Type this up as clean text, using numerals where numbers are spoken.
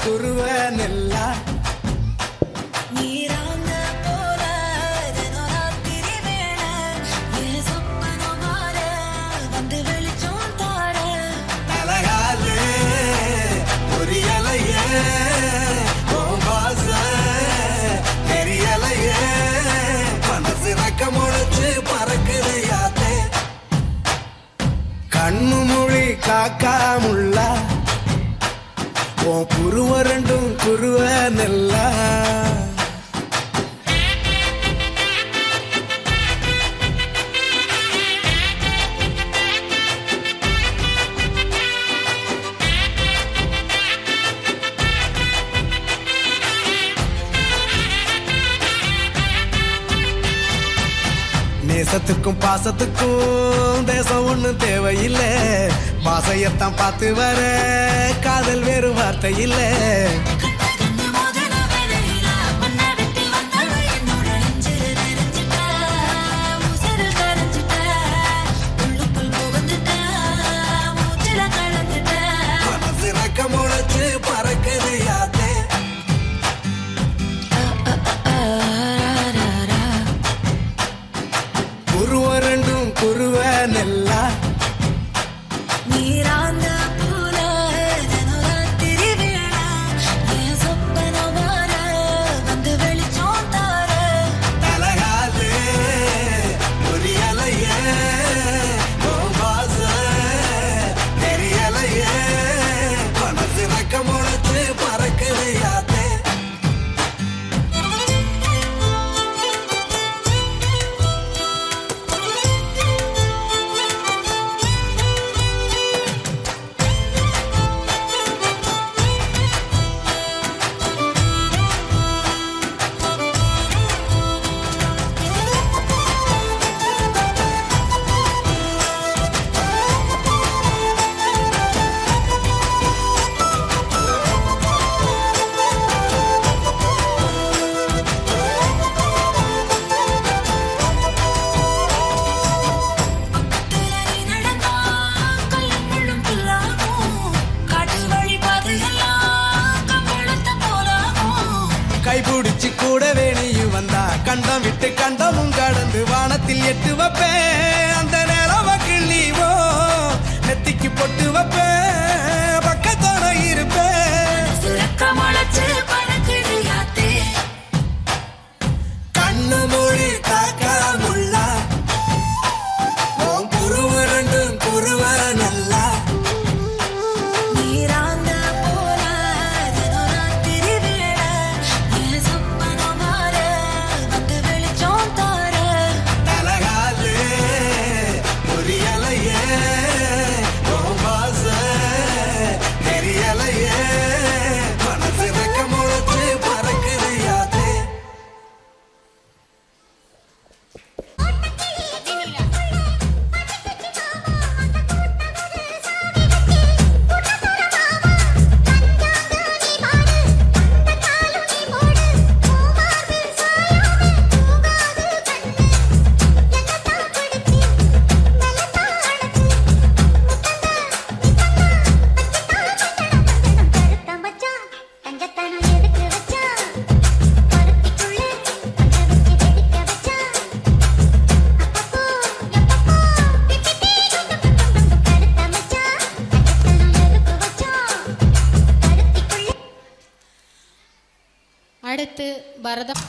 குருவ நெல்லா கண்ணு மொழி காக்கா முள்ளா உன் குருவ ரெண்டும் குருவ நெல்லா நேசத்துக்கும் பாசத்துக்கும் தேசம் ஒண்ணும் தேவையில்லை பாசையத்தான் பார்த்து வர காதல் வேறு வார்த்தை இல்லை முளைச்சு பறக்குது யாத்தே குருவ ரெண்டும் குருவ நெல்லா நீராந்த பூல திரி வேளா என் சொப்பன மாற வந்து வெளிச்சம் தார தலகாது புரியலைய வாச தெரியலைய மனசு ரக்க முளைச்சு பறக்குது யாத்தே கைபிடிச்சு கூடவே நீயும் வந்தா கண்டம் விட்டு கண்டமும் கடந்து வானத்தில் எட்டு வைப்பேன் அந்த நேரம் கிள்ளிவோ நெத்திக்கு பொட்டு வைப்பேன் பக்கத்தோட இருப்பேன் கண்ணு மொழி காக்கா முள்ளா உன் குருவ ரெண்டும் குருவ நல்லா அடுத்து பரதம்